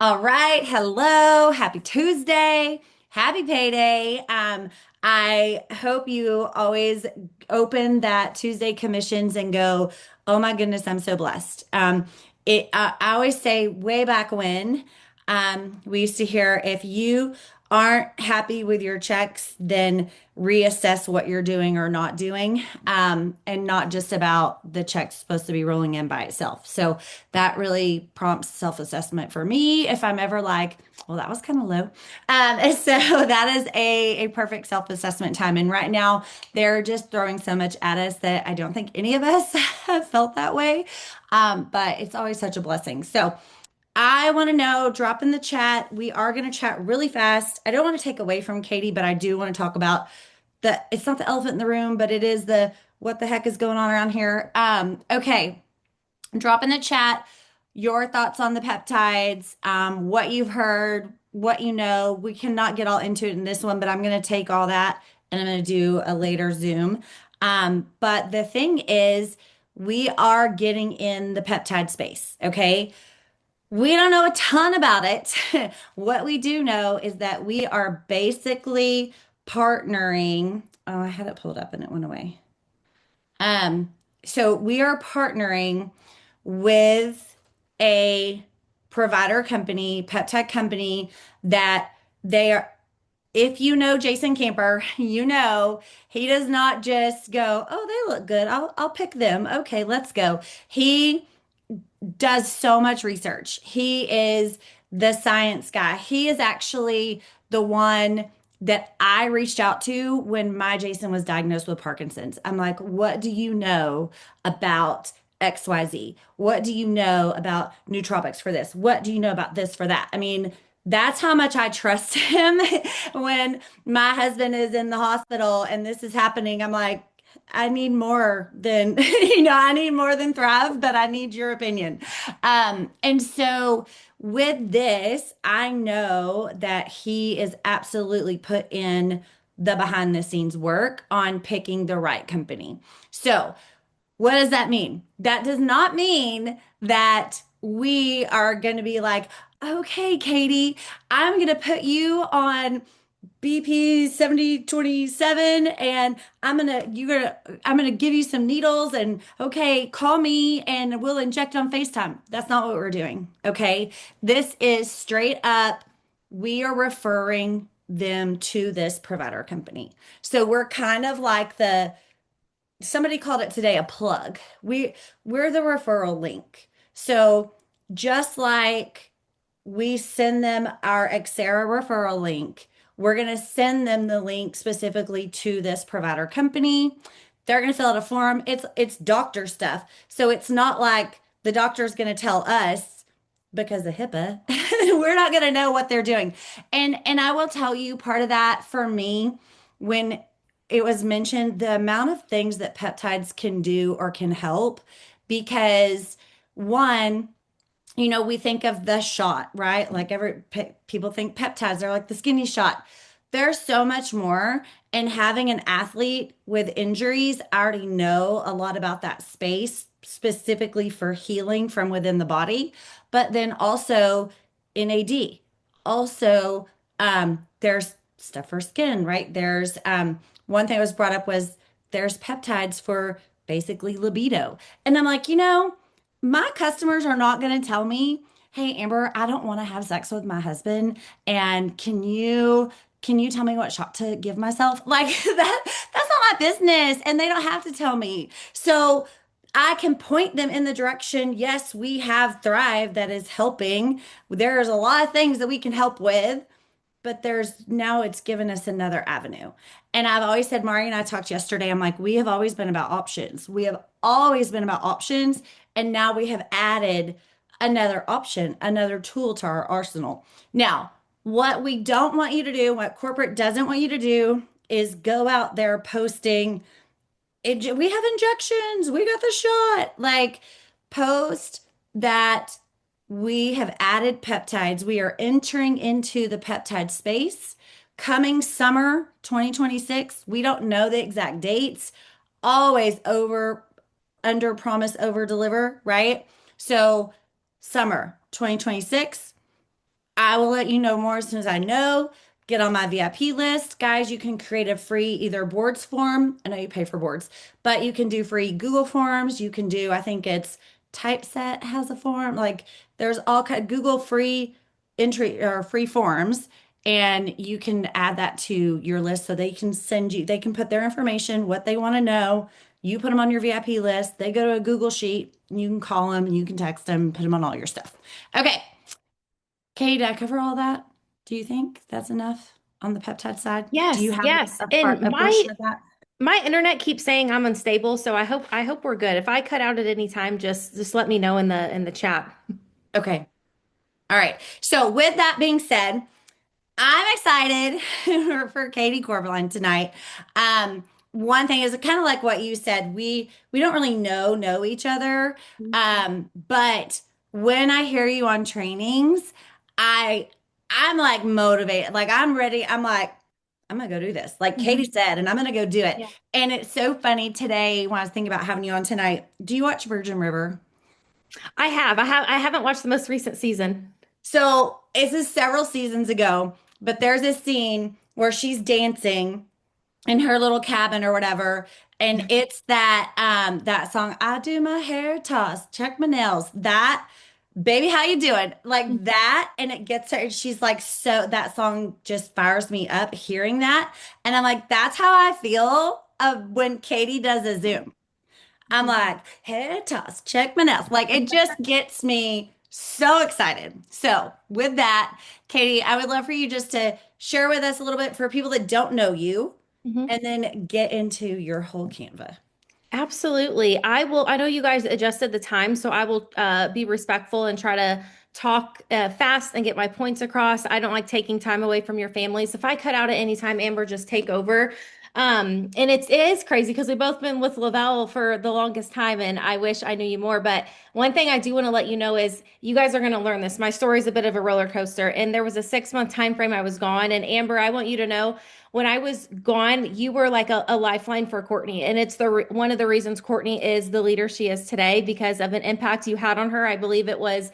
All right. Hello. Happy Tuesday. Happy payday. I hope you always open that Tuesday commissions and go, oh my goodness, I'm so blessed. I always say way back when, we used to hear if you aren't happy with your checks, then reassess what you're doing or not doing, and not just about the check supposed to be rolling in by itself. So that really prompts self-assessment for me if I'm ever like, well, that was kind of low. And so that is a perfect self-assessment time. And right now, they're just throwing so much at us that I don't think any of us have felt that way. But it's always such a blessing. So I want to know, drop in the chat. We are going to chat really fast. I don't want to take away from Katie, but I do want to talk about it's not the elephant in the room, but it is the what the heck is going on around here. Okay. Drop in the chat your thoughts on the peptides, what you've heard, what you know. We cannot get all into it in this one, but I'm going to take all that and I'm going to do a later Zoom. But the thing is, we are getting in the peptide space, okay? We don't know a ton about it. What we do know is that we are basically partnering. Oh, I had it pulled up and it went away. Um, so we are partnering with a provider company, peptide company that they are, if you know Jason Camper, you know he does not just go, "Oh, they look good. I'll pick them. Okay, let's go." He does so much research. He is the science guy. He is actually the one that I reached out to when my Jason was diagnosed with Parkinson's. I'm like, what do you know about XYZ? What do you know about nootropics for this? What do you know about this for that? I mean, that's how much I trust him when my husband is in the hospital and this is happening. I'm like, I need more than, I need more than Thrive, but I need your opinion. And so with this, I know that he is absolutely put in the behind the scenes work on picking the right company. So what does that mean? That does not mean that we are going to be like, okay, Katie, I'm going to put you on BP 7027 and I'm gonna give you some needles and okay, call me and we'll inject on FaceTime. That's not what we're doing. Okay. This is straight up, we are referring them to this provider company. So we're kind of like somebody called it today a plug. We're the referral link. So just like we send them our Xera referral link, we're going to send them the link specifically to this provider company. They're going to fill out a form. It's doctor stuff. So it's not like the doctor is going to tell us because of HIPAA. We're not going to know what they're doing. And I will tell you part of that for me when it was mentioned the amount of things that peptides can do or can help because one, we think of the shot, right? Like people think peptides are like the skinny shot. There's so much more. And having an athlete with injuries, I already know a lot about that space, specifically for healing from within the body, but then also NAD. Also, there's stuff for skin, right? There's one thing that was brought up was there's peptides for basically libido. And I'm like, my customers are not going to tell me, "Hey Amber, I don't want to have sex with my husband and can you tell me what shot to give myself?" Like that's not my business and they don't have to tell me. So I can point them in the direction. Yes, we have Thrive that is helping. There's a lot of things that we can help with, but it's given us another avenue. And I've always said, Mari and I talked yesterday, I'm like, we have always been about options. We have always been about options. And now we have added another option, another tool to our arsenal. Now, what we don't want you to do, what corporate doesn't want you to do, is go out there posting, we have injections, we got the shot. Like, post that we have added peptides. We are entering into the peptide space coming summer 2026. We don't know the exact dates. Always under promise, over deliver, right? So, summer 2026, I will let you know more as soon as I know. Get on my VIP list. Guys, you can create a free either boards form. I know you pay for boards, but you can do free Google Forms. You can do, I think it's Typeset has a form. Like there's all kind Google free entry or free forms, and you can add that to your list so they can send you, they can put their information, what they want to know. You put them on your VIP list. They go to a Google sheet. You can call them and you can text them, put them on all your stuff. Okay. Katie, did I cover all that? Do you think that's enough on the peptide side? Do you Yes, have yes. a part, And a portion of that? my internet keeps saying I'm unstable, so I hope we're good. If I cut out at any time, just let me know in the chat. Okay. All right. So with that being said, I'm excited for Katie Koeberlein tonight. One thing is kind of like what you said. We don't really know each other. But when I hear you on trainings, I I'm like motivated. Like I'm ready. I'm like, I'm gonna go do this. Like Katie Mhm. said, and I'm gonna go do it. Yeah. And it's so funny today when I was thinking about having you on tonight. Do you watch Virgin River? I haven't watched the most recent season. So this is several seasons ago, but there's this scene where she's dancing in her little cabin or whatever, and it's that song, I do my hair toss, check my nails. That baby, how you doing? Like that, and it gets her, and she's like, so that song just fires me up hearing that. And I'm like, that's how I feel of when Katie does a Zoom. I'm Mhm. like, head toss, check my nails. Like it just gets me so excited. So, with that, Katie, I would love for you just to share with us a little bit for people that don't know you Mhm. and then get into your whole Canva. Absolutely. I will. I know you guys adjusted the time, so I will be respectful and try to talk fast and get my points across. I don't like taking time away from your families. If I cut out at any time, Amber, just take over. And it is crazy because we've both been with Lavelle for the longest time, and I wish I knew you more. But one thing I do want to let you know is you guys are going to learn this. My story is a bit of a roller coaster, and there was a 6 month time frame I was gone. And Amber, I want you to know when I was gone, you were like a lifeline for Courtney. And it's one of the reasons Courtney is the leader she is today because of an impact you had on her. I believe it was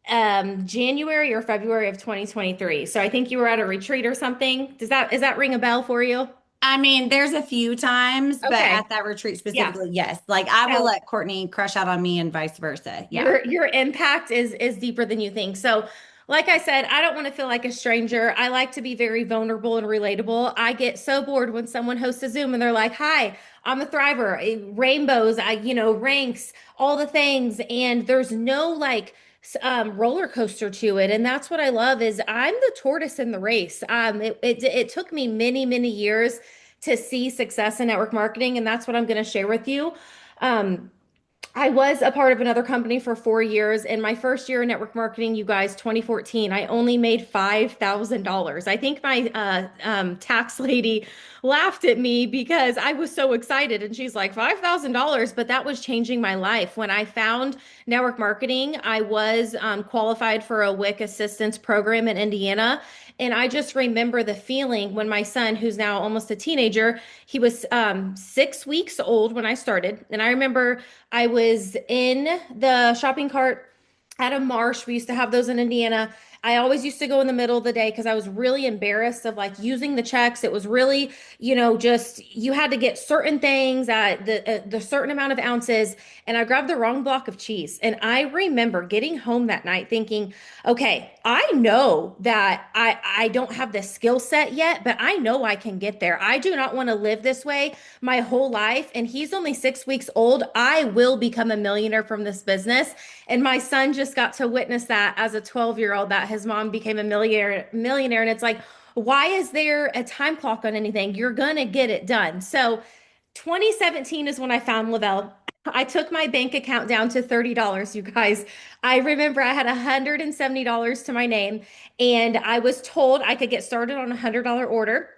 January or February of 2023. So I think you were at a retreat or something. Is that ring a bell for you? I mean, there's a few times, but Okay. at that retreat Yeah. specifically, yes. Like I will So let Courtney crush out on me and vice versa. Yeah. your impact is deeper than you think. So, like I said, I don't want to feel like a stranger. I like to be very vulnerable and relatable. I get so bored when someone hosts a Zoom and they're like, "Hi, I'm a thriver, rainbows, ranks, all the things," and there's no like roller coaster to it. And that's what I love is I'm the tortoise in the race. It took me many years to see success in network marketing, and that's what I'm going to share with you. Um, I was a part of another company for 4 years. In my first year in network marketing, you guys, 2014, I only made $5,000. I think my tax lady laughed at me because I was so excited. And she's like, $5,000. But that was changing my life. When I found network marketing, I was qualified for a WIC assistance program in Indiana. And I just remember the feeling when my son, who's now almost a teenager, he was 6 weeks old when I started. And I remember I was in the shopping cart at a marsh. We used to have those in Indiana. I always used to go in the middle of the day because I was really embarrassed of like using the checks. It was really, just you had to get certain things at the certain amount of ounces. And I grabbed the wrong block of cheese. And I remember getting home that night thinking, okay, I know that I don't have the skill set yet, but I know I can get there. I do not want to live this way my whole life. And he's only 6 weeks old. I will become a millionaire from this business. And my son just got to witness that as a 12-year-old that his mom became a millionaire. And it's like, why is there a time clock on anything? You're gonna get it done. So 2017 is when I found Lavelle. I took my bank account down to $30, you guys. I remember I had $170 to my name, and I was told I could get started on a $100 order.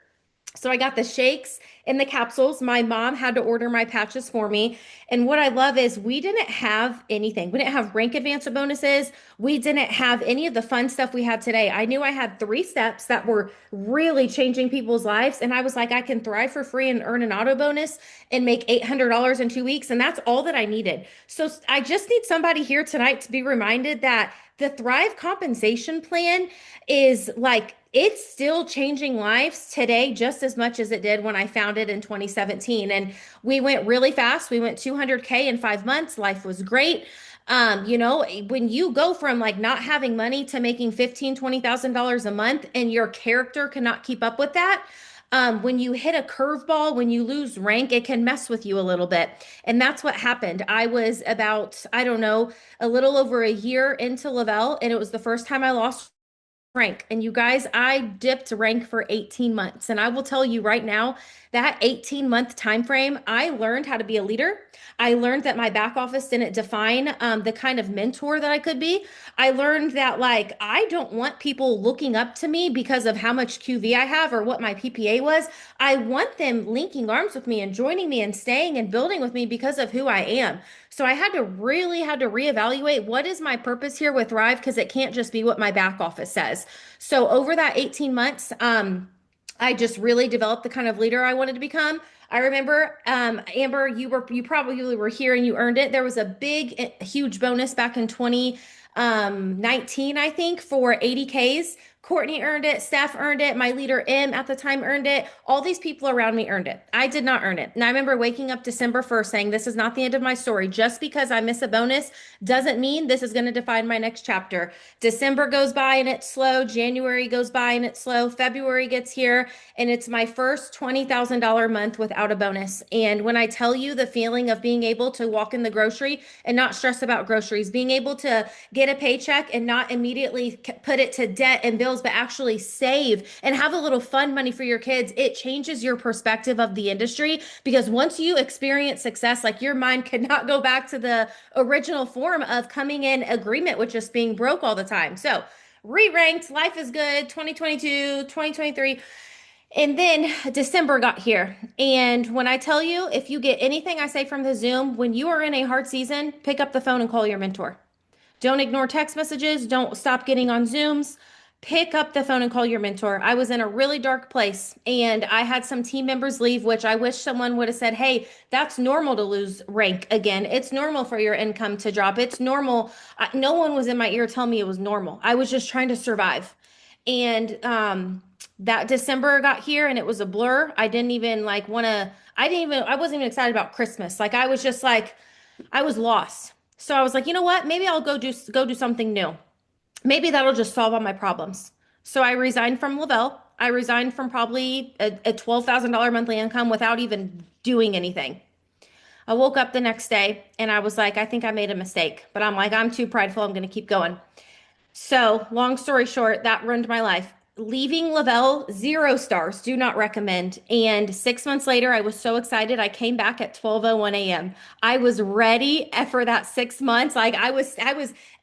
So I got the shakes and the capsules. My mom had to order my patches for me. And what I love is we didn't have anything. We didn't have rank advancement bonuses. We didn't have any of the fun stuff we have today. I knew I had 3 steps that were really changing people's lives. And I was like, I can thrive for free and earn an auto bonus and make $800 in 2 weeks. And that's all that I needed. So I just need somebody here tonight to be reminded that the Thrive compensation plan is like, it's still changing lives today just as much as it did when I found it in 2017. And we went really fast. We went 200K in 5 months. Life was great. When you go from like not having money to making 15, $20,000 a month and your character cannot keep up with that, when you hit a curveball, when you lose rank, it can mess with you a little bit. And that's what happened. I was about, I don't know, a little over a year into Lavelle, and it was the first time I lost rank. And you guys, I dipped rank for 18 months. And I will tell you right now, that 18-month time frame, I learned how to be a leader. I learned that my back office didn't define the kind of mentor that I could be. I learned that like I don't want people looking up to me because of how much QV I have or what my PPA was. I want them linking arms with me and joining me and staying and building with me because of who I am. So I had to reevaluate what is my purpose here with Thrive because it can't just be what my back office says. So over that 18 months, I just really developed the kind of leader I wanted to become. I remember, Amber, you probably were here and you earned it. There was a huge bonus back in 2019, I think, for 80Ks. Courtney earned it, Steph earned it, my leader M at the time earned it. All these people around me earned it. I did not earn it. And I remember waking up December 1st saying, this is not the end of my story. Just because I miss a bonus doesn't mean this is going to define my next chapter. December goes by and it's slow. January goes by and it's slow. February gets here and it's my first $20,000 month without a bonus. And when I tell you the feeling of being able to walk in the grocery and not stress about groceries, being able to get a paycheck and not immediately put it to debt and bills, but actually save and have a little fun money for your kids, it changes your perspective of the industry. Because once you experience success, like your mind cannot go back to the original form of coming in agreement with just being broke all the time. So re-ranked, life is good, 2022, 2023. And then December got here. And when I tell you, if you get anything I say from the Zoom, when you are in a hard season, pick up the phone and call your mentor. Don't ignore text messages. Don't stop getting on Zooms. Pick up the phone and call your mentor. I was in a really dark place and I had some team members leave, which I wish someone would have said, hey, that's normal to lose rank again. It's normal for your income to drop. It's normal. No one was in my ear telling me it was normal. I was just trying to survive. And that December got here and it was a blur. I didn't even like want to, I wasn't even excited about Christmas. Like I was just like, I was lost. So I was like, you know what? Maybe I'll go do something new. Maybe that'll just solve all my problems. So I resigned from Lavelle. I resigned from probably a $12,000 monthly income without even doing anything. I woke up the next day and I was like, I think I made a mistake, but I'm like, I'm too prideful. I'm going to keep going. So, long story short, that ruined my life. Leaving Lavelle, 0 stars, do not recommend. And 6 months later, I was so excited. I came back at 12:01 a.m. I was ready for that 6 months. Like I was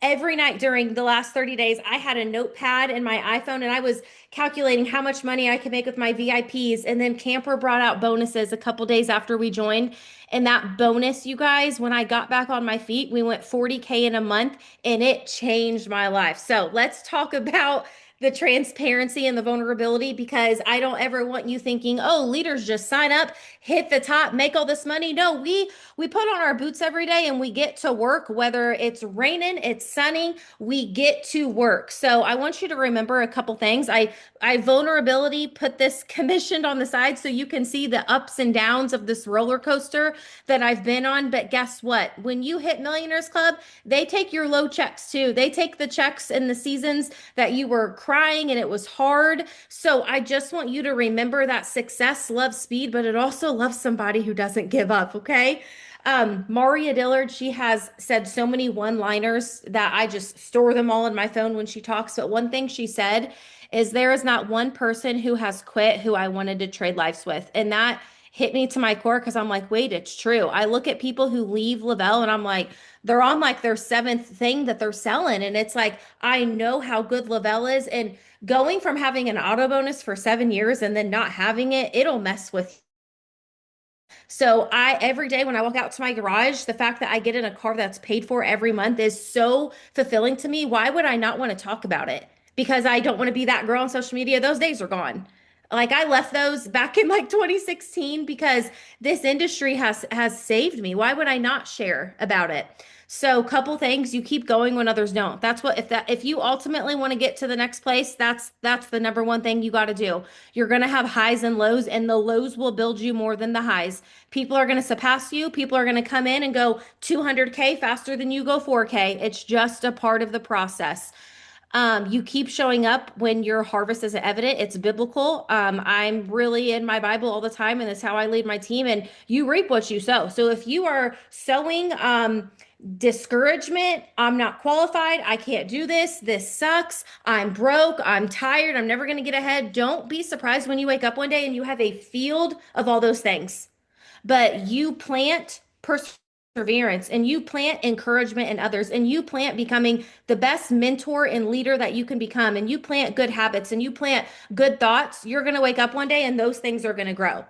every night during the last 30 days, I had a notepad in my iPhone and I was calculating how much money I could make with my VIPs. And then Camper brought out bonuses a couple days after we joined. And that bonus, you guys, when I got back on my feet, we went 40K in a month and it changed my life. So let's talk about the transparency and the vulnerability because I don't ever want you thinking, oh, leaders just sign up, hit the top, make all this money. No, we put on our boots every day and we get to work, whether it's raining, it's sunny, we get to work. So I want you to remember a couple things. I vulnerability put this commissioned on the side so you can see the ups and downs of this roller coaster that I've been on. But guess what? When you hit Millionaires Club, they take your low checks too. They take the checks in the seasons that you were crying and it was hard. So I just want you to remember that success loves speed, but it also loves somebody who doesn't give up. Okay. Maria Dillard, she has said so many one-liners that I just store them all in my phone when she talks. But one thing she said is there is not one person who has quit who I wanted to trade lives with. And that hit me to my core because I'm like, wait, it's true. I look at people who leave Lavelle and I'm like, they're on like their seventh thing that they're selling. And it's like, I know how good Lavelle is. And going from having an auto bonus for 7 years and then not having it, it'll mess with. So I every day when I walk out to my garage, the fact that I get in a car that's paid for every month is so fulfilling to me. Why would I not want to talk about it? Because I don't want to be that girl on social media. Those days are gone. Like I left those back in like 2016 because this industry has saved me. Why would I not share about it? So, couple things, you keep going when others don't. That's what if you ultimately want to get to the next place, that's the number one thing you got to do. You're going to have highs and lows, and the lows will build you more than the highs. People are going to surpass you. People are going to come in and go 200K faster than you go 4K. It's just a part of the process. You keep showing up when your harvest is evident. It's biblical. I'm really in my Bible all the time, and that's how I lead my team. And you reap what you sow. So if you are sowing discouragement, I'm not qualified, I can't do this, this sucks, I'm broke, I'm tired, I'm never going to get ahead, don't be surprised when you wake up one day and you have a field of all those things. But you plant perseverance and you plant encouragement in others and you plant becoming the best mentor and leader that you can become and you plant good habits and you plant good thoughts. You're going to wake up one day and those things are going to grow.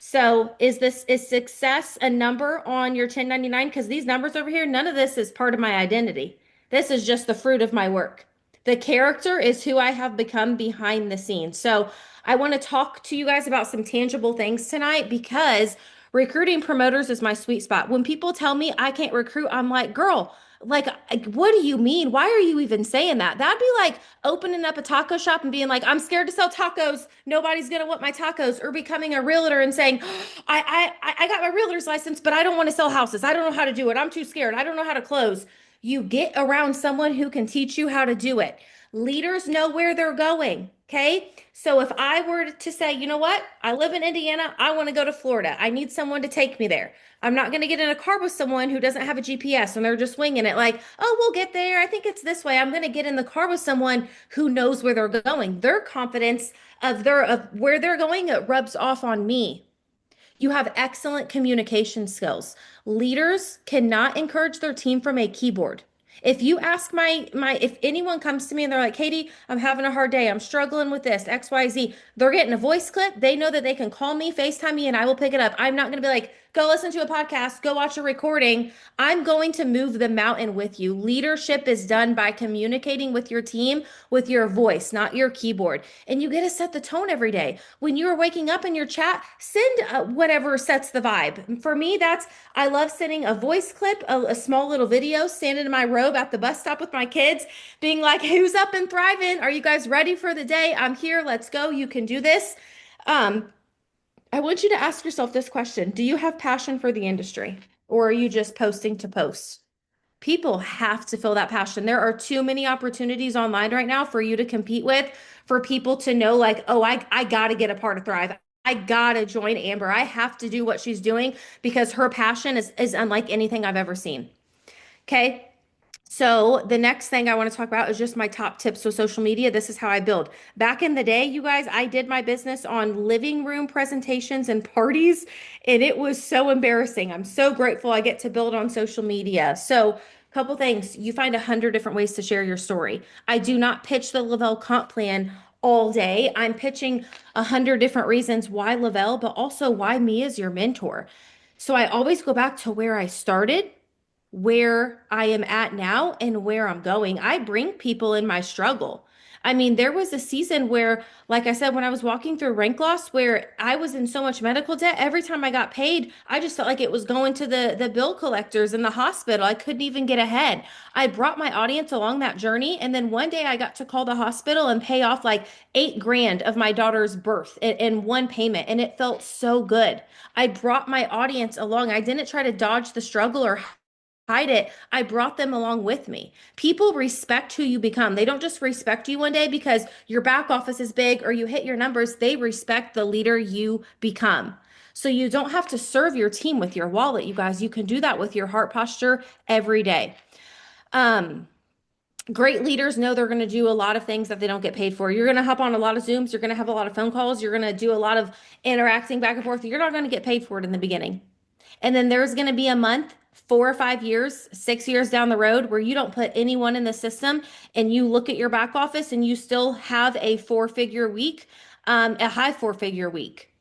So is success a number on your 1099? Because these numbers over here, none of this is part of my identity. This is just the fruit of my work. The character is who I have become behind the scenes. So I want to talk to you guys about some tangible things tonight because recruiting promoters is my sweet spot. When people tell me I can't recruit, I'm like, girl, like, what do you mean? Why are you even saying that? That'd be like opening up a taco shop and being like, I'm scared to sell tacos. Nobody's gonna want my tacos. Or becoming a realtor and saying, I got my realtor's license, but I don't want to sell houses. I don't know how to do it. I'm too scared. I don't know how to close. You get around someone who can teach you how to do it. Leaders know where they're going. Okay. So if I were to say, you know what? I live in Indiana. I want to go to Florida. I need someone to take me there. I'm not going to get in a car with someone who doesn't have a GPS and they're just winging it like, oh, we'll get there. I think it's this way. I'm going to get in the car with someone who knows where they're going. Their confidence of where they're going, it rubs off on me. You have excellent communication skills. Leaders cannot encourage their team from a keyboard. If you ask if anyone comes to me and they're like, Katie, I'm having a hard day. I'm struggling with this, XYZ. They're getting a voice clip. They know that they can call me, FaceTime me, and I will pick it up. I'm not going to be like, go listen to a podcast, go watch a recording. I'm going to move the mountain with you. Leadership is done by communicating with your team with your voice, not your keyboard. And you get to set the tone every day. When you are waking up in your chat, send whatever sets the vibe. For me, I love sending a voice clip, a small little video, standing in my robe at the bus stop with my kids, being like, who's up and thriving? Are you guys ready for the day? I'm here. Let's go. You can do this. Um, I want you to ask yourself this question. Do you have passion for the industry or are you just posting to post? People have to feel that passion. There are too many opportunities online right now for you to compete with, for people to know, like, oh, I got to get a part of Thrive. I got to join Amber. I have to do what she's doing because her passion is unlike anything I've ever seen. Okay. So the next thing I want to talk about is just my top tips with social media. This is how I build. Back in the day, you guys, I did my business on living room presentations and parties, and it was so embarrassing. I'm so grateful I get to build on social media. So, couple things. You find 100 different ways to share your story. I do not pitch the Lavelle comp plan all day. I'm pitching 100 different reasons why Lavelle, but also why me as your mentor. So I always go back to where I started, where I am at now and where I'm going. I bring people in my struggle. I mean, there was a season where, like I said, when I was walking through rank loss, where I was in so much medical debt, every time I got paid, I just felt like it was going to the bill collectors in the hospital. I couldn't even get ahead. I brought my audience along that journey, and then one day I got to call the hospital and pay off like 8 grand of my daughter's birth in one payment, and it felt so good. I brought my audience along. I didn't try to dodge the struggle or hide it. I brought them along with me. People respect who you become. They don't just respect you one day because your back office is big or you hit your numbers. They respect the leader you become. So you don't have to serve your team with your wallet, you guys. You can do that with your heart posture every day. Um, Great leaders know they're going to do a lot of things that they don't get paid for. You're going to hop on a lot of Zooms. You're going to have a lot of phone calls. You're going to do a lot of interacting back and forth. You're not going to get paid for it in the beginning. And then there's going to be a month, 4 or 5 years, 6 years down the road where you don't put anyone in the system and you look at your back office and you still have a 4-figure week, a high 4-figure week.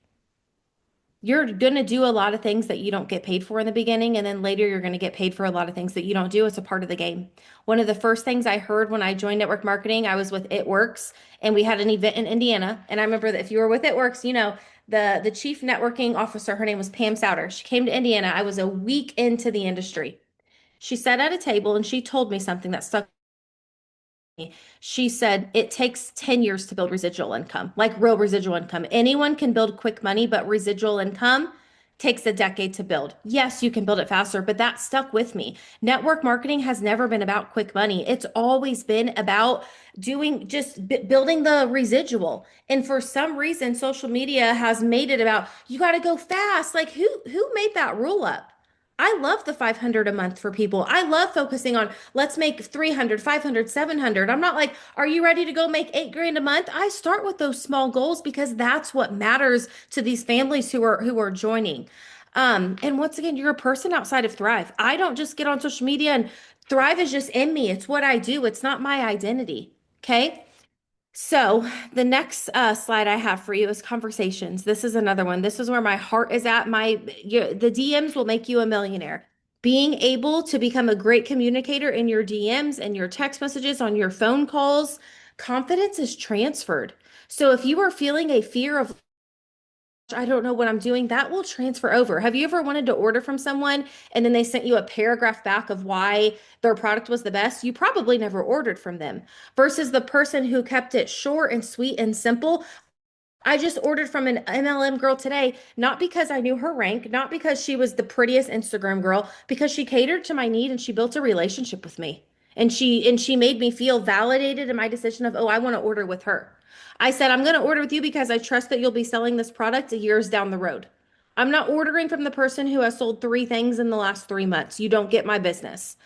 you're going to do a lot of things that you don't get paid for in the beginning, and then later you're going to get paid for a lot of things that you don't do. It's a part of the game. One of the first things I heard when I joined network marketing, I was with It Works, and we had an event in Indiana. And I remember that if you were with It Works, you know, the chief networking officer, her name was Pam Souter. She came to Indiana. I was a week into the industry. She sat at a table and she told me something that stuck. She said it takes 10 years to build residual income, like real residual income. Anyone can build quick money, but residual income takes a decade to build. Yes, you can build it faster, but that stuck with me. Network marketing has never been about quick money. It's always been about doing just building the residual. And for some reason, social media has made it about you got to go fast. Like who made that rule up? I love the 500 a month for people. I love focusing on let's make 300, 500, 700. I'm not like, are you ready to go make 8 grand a month? I start with those small goals because that's what matters to these families who are joining. And once again, you're a person outside of Thrive. I don't just get on social media and Thrive is just in me. It's what I do. It's not my identity. Okay. So, the next slide I have for you is conversations. This is another one. This is where my heart is at. The DMs will make you a millionaire. Being able to become a great communicator in your DMs and your text messages on your phone calls, confidence is transferred. So, if you are feeling a fear of I don't know what I'm doing, that will transfer over. Have you ever wanted to order from someone and then they sent you a paragraph back of why their product was the best? You probably never ordered from them versus the person who kept it short and sweet and simple. I just ordered from an MLM girl today, not because I knew her rank, not because she was the prettiest Instagram girl, because she catered to my need and she built a relationship with me. And she made me feel validated in my decision of, oh, I want to order with her. I said, I'm going to order with you because I trust that you'll be selling this product years down the road. I'm not ordering from the person who has sold 3 things in the last 3 months. You don't get my business.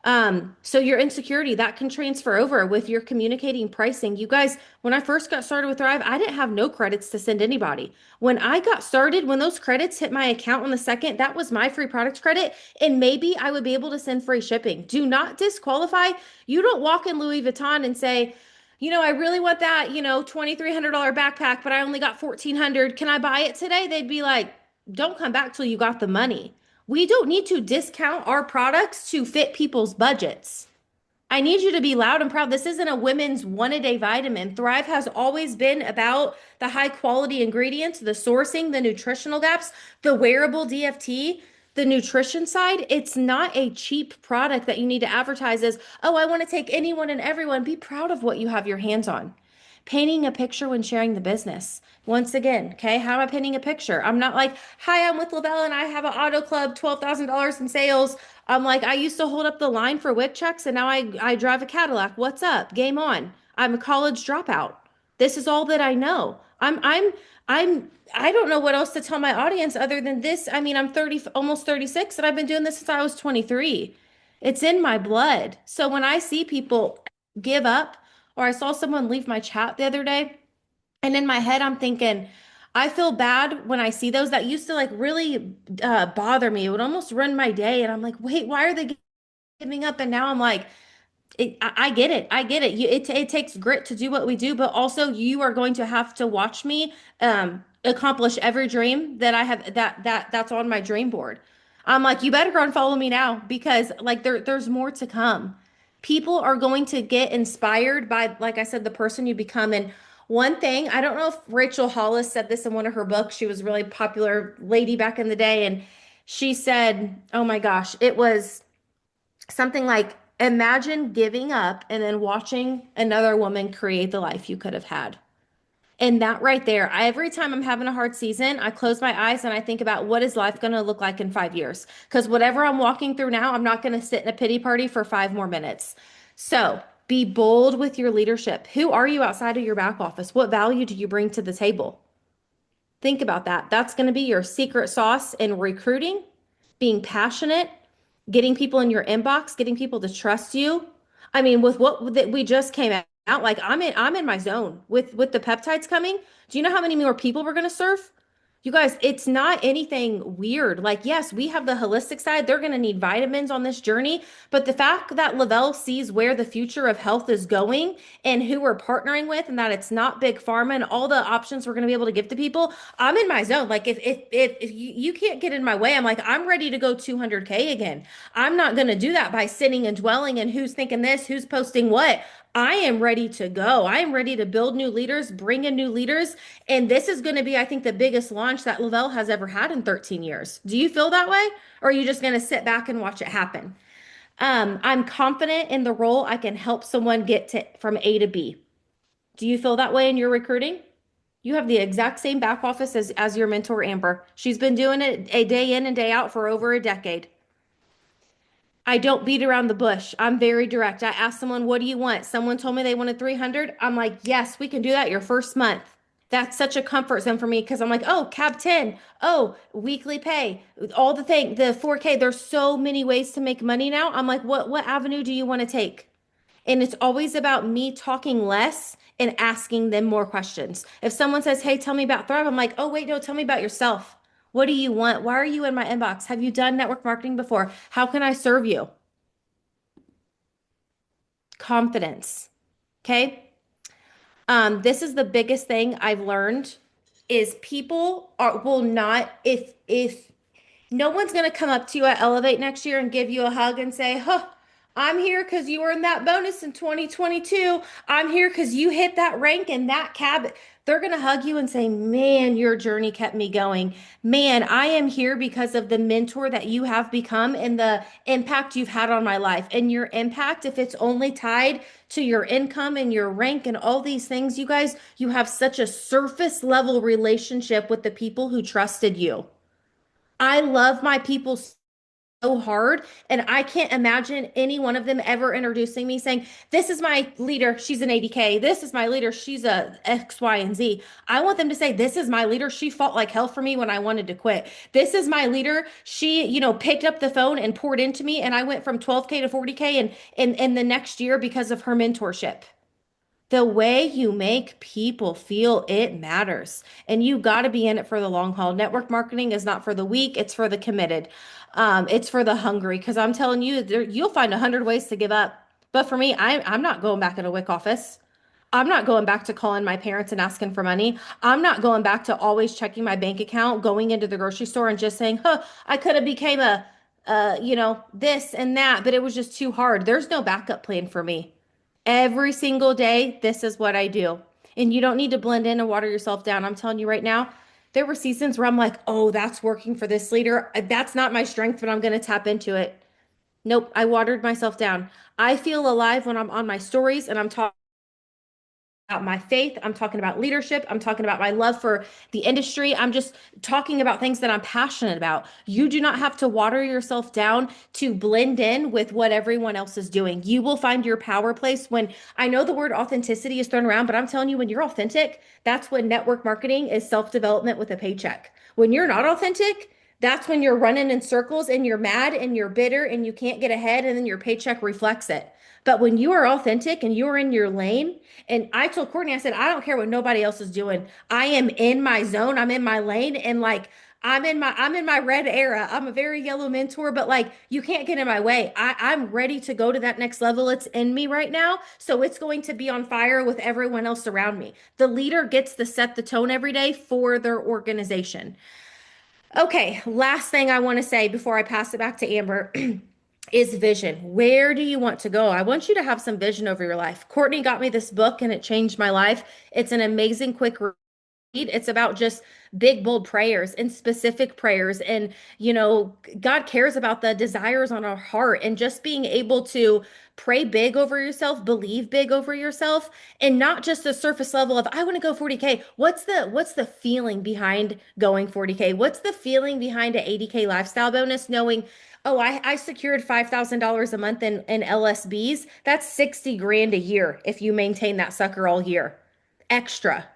So your insecurity that can transfer over with your communicating pricing. You guys, when I first got started with Thrive, I didn't have no credits to send anybody. When I got started, when those credits hit my account on the second, that was my free product credit, and maybe I would be able to send free shipping. Do not disqualify. You don't walk in Louis Vuitton and say, you know, I really want that, $2,300 backpack, but I only got 1,400. Can I buy it today? They'd be like, don't come back till you got the money. We don't need to discount our products to fit people's budgets. I need you to be loud and proud. This isn't a women's one a day vitamin. Thrive has always been about the high quality ingredients, the sourcing, the nutritional gaps, the wearable DFT, the nutrition side. It's not a cheap product that you need to advertise as, oh, I want to take anyone and everyone. Be proud of what you have your hands on. Painting a picture when sharing the business. Once again, okay, how am I painting a picture? I'm not like, hi, I'm with Lavelle and I have an auto club, $12,000 in sales. I'm like, I used to hold up the line for WIC checks and now I drive a Cadillac. What's up? Game on. I'm a college dropout. This is all that I know. I don't know what else to tell my audience other than this. I mean, I'm 30, almost 36, and I've been doing this since I was 23. It's in my blood. So when I see people give up, or I saw someone leave my chat the other day, and in my head, I'm thinking, I feel bad when I see those that used to like really bother me. It would almost run my day. And I'm like, wait, why are they giving up? And now I'm like, I get it. I get it. It takes grit to do what we do, but also you are going to have to watch me accomplish every dream that I have that's on my dream board. I'm like, you better go and follow me now because like there's more to come. People are going to get inspired by, like I said, the person you become. And one thing, I don't know if Rachel Hollis said this in one of her books. She was a really popular lady back in the day, and she said, oh my gosh, it was something like imagine giving up and then watching another woman create the life you could have had. And that right there, every time I'm having a hard season, I close my eyes and I think about what is life going to look like in 5 years? Because whatever I'm walking through now, I'm not going to sit in a pity party for 5 more minutes. So be bold with your leadership. Who are you outside of your back office? What value do you bring to the table? Think about that. That's going to be your secret sauce in recruiting, being passionate, getting people in your inbox, getting people to trust you. I mean, with what that we just came out, like I'm in my zone with the peptides coming. Do you know how many more people we're going to serve? You guys, it's not anything weird. Like, yes, we have the holistic side. They're going to need vitamins on this journey. But the fact that Lavelle sees where the future of health is going and who we're partnering with, and that it's not big pharma and all the options we're going to be able to give to people, I'm in my zone. Like, if you can't get in my way, I'm like, I'm ready to go 200K again. I'm not going to do that by sitting and dwelling and who's thinking this, who's posting what. I am ready to go. I am ready to build new leaders, bring in new leaders. And this is going to be, I think, the biggest launch that Lavelle has ever had in 13 years. Do you feel that way? Or are you just going to sit back and watch it happen? I'm confident in the role. I can help someone get to from A to B. Do you feel that way in your recruiting? You have the exact same back office as your mentor, Amber. She's been doing it a day in and day out for over a decade. I don't beat around the bush. I'm very direct. I asked someone, what do you want? Someone told me they wanted 300. I'm like, yes, we can do that your first month. That's such a comfort zone for me because I'm like, oh, cab 10. Oh, weekly pay. All the thing, the 4K. There's so many ways to make money now. I'm like, what avenue do you want to take? And it's always about me talking less and asking them more questions. If someone says, hey, tell me about Thrive, I'm like, oh, wait, no, tell me about yourself. What do you want? Why are you in my inbox? Have you done network marketing before? How can I serve you? Confidence. Okay. This is the biggest thing I've learned is people will not if no one's gonna come up to you at Elevate next year and give you a hug and say, huh, I'm here because you earned that bonus in 2022. I'm here because you hit that rank in that cab. They're gonna hug you and say, man, your journey kept me going. Man, I am here because of the mentor that you have become and the impact you've had on my life. And your impact, if it's only tied to your income and your rank and all these things, you guys, you have such a surface level relationship with the people who trusted you. I love my people so hard, and I can't imagine any one of them ever introducing me saying, this is my leader, she's an 80K. This is my leader, she's a X, Y, and Z. I want them to say, this is my leader, she fought like hell for me when I wanted to quit. This is my leader, she, picked up the phone and poured into me, and I went from 12K to 40K in the next year because of her mentorship. The way you make people feel, it matters. And you got to be in it for the long haul. Network marketing is not for the weak, it's for the committed. It's for the hungry. Because I'm telling you, you'll find 100 ways to give up. But for me, I'm not going back in a WIC office. I'm not going back to calling my parents and asking for money. I'm not going back to always checking my bank account, going into the grocery store and just saying, huh, I could have became this and that, but it was just too hard. There's no backup plan for me. Every single day, this is what I do. And you don't need to blend in and water yourself down. I'm telling you right now, there were seasons where I'm like, oh, that's working for this leader. That's not my strength, but I'm going to tap into it. Nope, I watered myself down. I feel alive when I'm on my stories and I'm talking about my faith. I'm talking about leadership. I'm talking about my love for the industry. I'm just talking about things that I'm passionate about. You do not have to water yourself down to blend in with what everyone else is doing. You will find your power place when I know the word authenticity is thrown around, but I'm telling you, when you're authentic, that's when network marketing is self-development with a paycheck. When you're not authentic, that's when you're running in circles and you're mad and you're bitter and you can't get ahead and then your paycheck reflects it. But when you are authentic and you're in your lane, and I told Courtney, I said, I don't care what nobody else is doing. I am in my zone. I'm in my lane. And like I'm in my red era. I'm a very yellow mentor, but like you can't get in my way. I'm ready to go to that next level. It's in me right now. So it's going to be on fire with everyone else around me. The leader gets to set the tone every day for their organization. Okay, last thing I want to say before I pass it back to Amber is vision. Where do you want to go? I want you to have some vision over your life. Courtney got me this book and it changed my life. It's an amazing quick read. It's about just big, bold prayers and specific prayers. And, God cares about the desires on our heart and just being able to pray big over yourself, believe big over yourself, and not just the surface level of, I want to go 40K. What's the feeling behind going 40K? What's the feeling behind an 80K lifestyle bonus, knowing, oh, I secured $5,000 a month in LSBs. That's 60 grand a year if you maintain that sucker all year. Extra.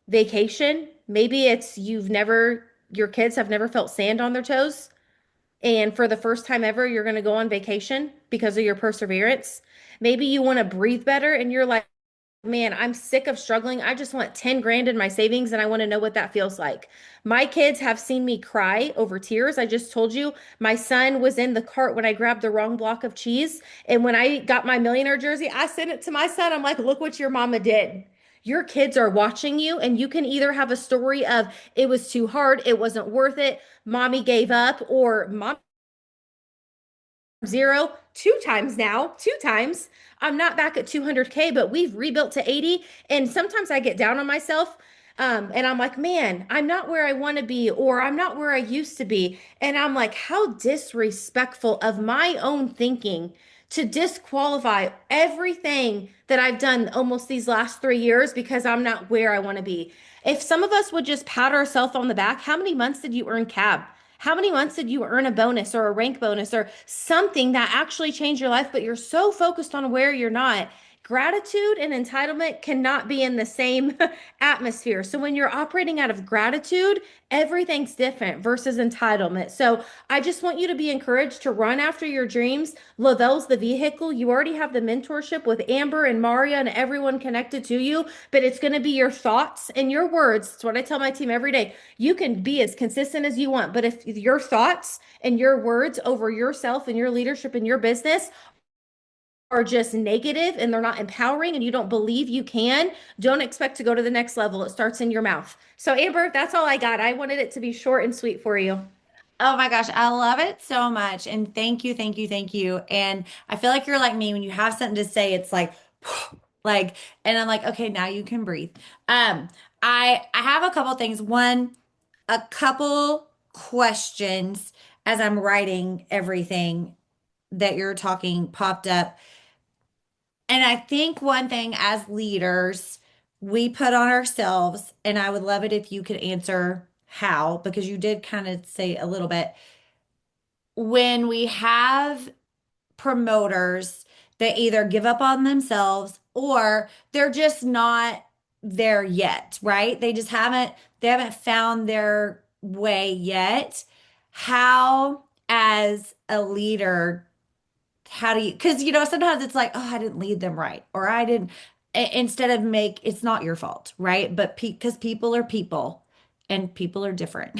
Vacation, maybe it's your kids have never felt sand on their toes. And for the first time ever, you're going to go on vacation because of your perseverance. Maybe you want to breathe better and you're like, man, I'm sick of struggling. I just want 10 grand in my savings and I want to know what that feels like. My kids have seen me cry over tears. I just told you my son was in the cart when I grabbed the wrong block of cheese. And when I got my millionaire jersey, I sent it to my son. I'm like, look what your mama did. Your kids are watching you, and you can either have a story of it was too hard, it wasn't worth it, mommy gave up, or mom zero two times now, two times. I'm not back at 200K, but we've rebuilt to 80. And sometimes I get down on myself. And I'm like, man, I'm not where I want to be, or I'm not where I used to be. And I'm like, how disrespectful of my own thinking to disqualify everything that I've done almost these last 3 years because I'm not where I want to be. If some of us would just pat ourselves on the back, how many months did you earn cab? How many months did you earn a bonus or a rank bonus or something that actually changed your life, but you're so focused on where you're not? Gratitude and entitlement cannot be in the same atmosphere. So when you're operating out of gratitude, everything's different versus entitlement. So I just want you to be encouraged to run after your dreams. Lavelle's the vehicle. You already have the mentorship with Amber and Maria and everyone connected to you, but it's going to be your thoughts and your words. It's what I tell my team every day. You can be as consistent as you want, but if your thoughts and your words over yourself and your leadership and your business are just negative and they're not empowering and you don't believe you can, don't expect to go to the next level. It starts in your mouth. So, Amber, that's all I got. I wanted it to be short and sweet for you. Oh my gosh, I love it so much. And thank you, thank you, thank you. And I feel like you're like me when you have something to say, it's like like and I'm like, okay, now you can breathe. Um I have a couple things. One, a couple questions as I'm writing everything that you're talking popped up. And I think one thing as leaders, we put on ourselves, and I would love it if you could answer how, because you did kind of say a little bit when we have promoters that either give up on themselves or they're just not there yet, right? They haven't found their way yet. How, as a leader, how do you, because sometimes it's like, oh, I didn't lead them right, or I didn't, instead of make, it's not your fault, right? But because people are people and people are different.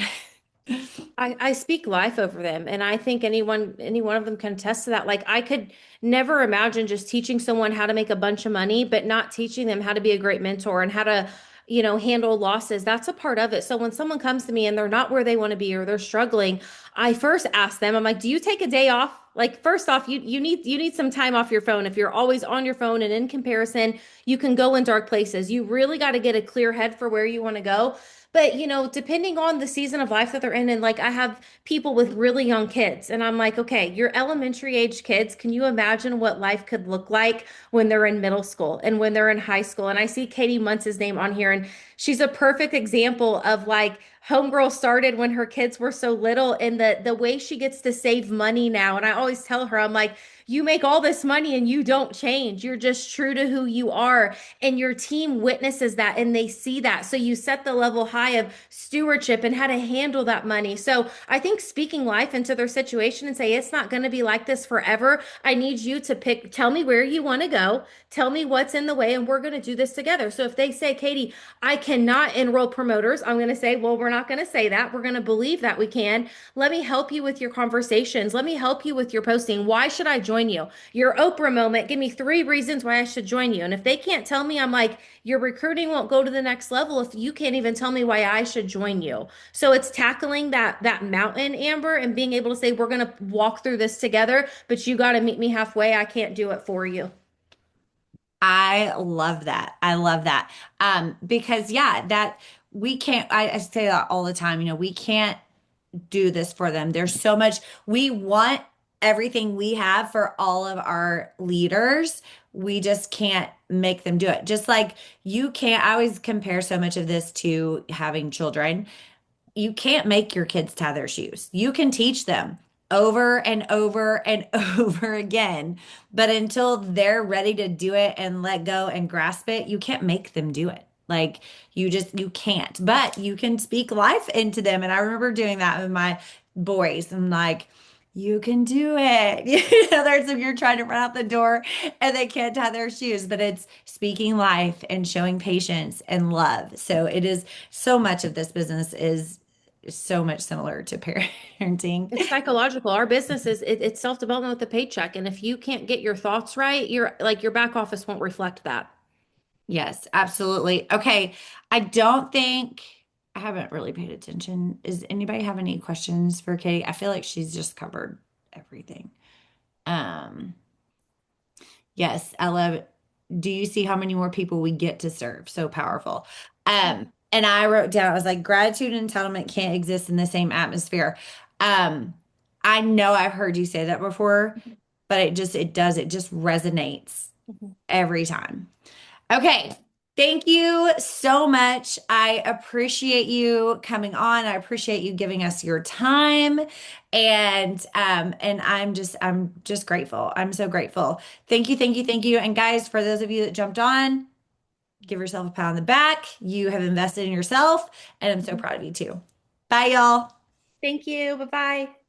I speak life over them, and I think any one of them can attest to that. Like I could never imagine just teaching someone how to make a bunch of money, but not teaching them how to be a great mentor and how to, handle losses. That's a part of it. So when someone comes to me and they're not where they want to be or they're struggling, I first ask them, I'm like, do you take a day off? Like first off, you need some time off your phone. If you're always on your phone and in comparison, you can go in dark places. You really got to get a clear head for where you want to go. But, depending on the season of life that they're in, and like I have people with really young kids, and I'm like, okay, you're elementary age kids. Can you imagine what life could look like when they're in middle school and when they're in high school? And I see Katie Muntz's name on here, and she's a perfect example of like homegirl started when her kids were so little, and the way she gets to save money now. And I always tell her, I'm like, you make all this money and you don't change. You're just true to who you are. And your team witnesses that and they see that. So you set the level high of stewardship and how to handle that money. So I think speaking life into their situation and say, it's not going to be like this forever. I need you to tell me where you want to go, tell me what's in the way, and we're going to do this together. So if they say, Katie, I cannot enroll promoters, I'm going to say, well, we're not going to say that. We're going to believe that we can. Let me help you with your conversations. Let me help you with your posting. Why should I join you? Your Oprah moment, give me 3 reasons why I should join you. And if they can't tell me, I'm like, your recruiting won't go to the next level if you can't even tell me why I should join you. So it's tackling that mountain, Amber, and being able to say, we're going to walk through this together, but you got to meet me halfway. I can't do it for you. I love that. I love that. Because yeah, that we can't, I say that all the time, we can't do this for them. There's so much, we want everything we have for all of our leaders. We just can't make them do it. Just like you can't, I always compare so much of this to having children. You can't make your kids tie their shoes. You can teach them over and over and over again, but until they're ready to do it and let go and grasp it, you can't make them do it. Like you can't, but you can speak life into them. And I remember doing that with my boys. I'm like, you can do it. You know, there's if you're trying to run out the door and they can't tie their shoes, but it's speaking life and showing patience and love. So it is so much of this business is so much similar to parenting. It's psychological. Our business is it's self-development with the paycheck. And if you can't get your thoughts right, your back office won't reflect that. Yes, absolutely. Okay. I don't think I haven't really paid attention. Is anybody have any questions for Katie? I feel like she's just covered everything. Um, yes, I love it. Do you see how many more people we get to serve? So powerful. And I wrote down, I was like, gratitude and entitlement can't exist in the same atmosphere. Um, I know I've heard you say that before, but it just resonates Mhm. every time. Okay. Thank you so much. I appreciate you coming on. I appreciate you giving us your time. And I'm just grateful. I'm so grateful. Thank you, thank you, thank you. And guys, for those of you that jumped on, give yourself a pat on the back. You have invested in yourself, and I'm so Mhm. proud of you too. Bye, y'all. Thank you. Bye-bye.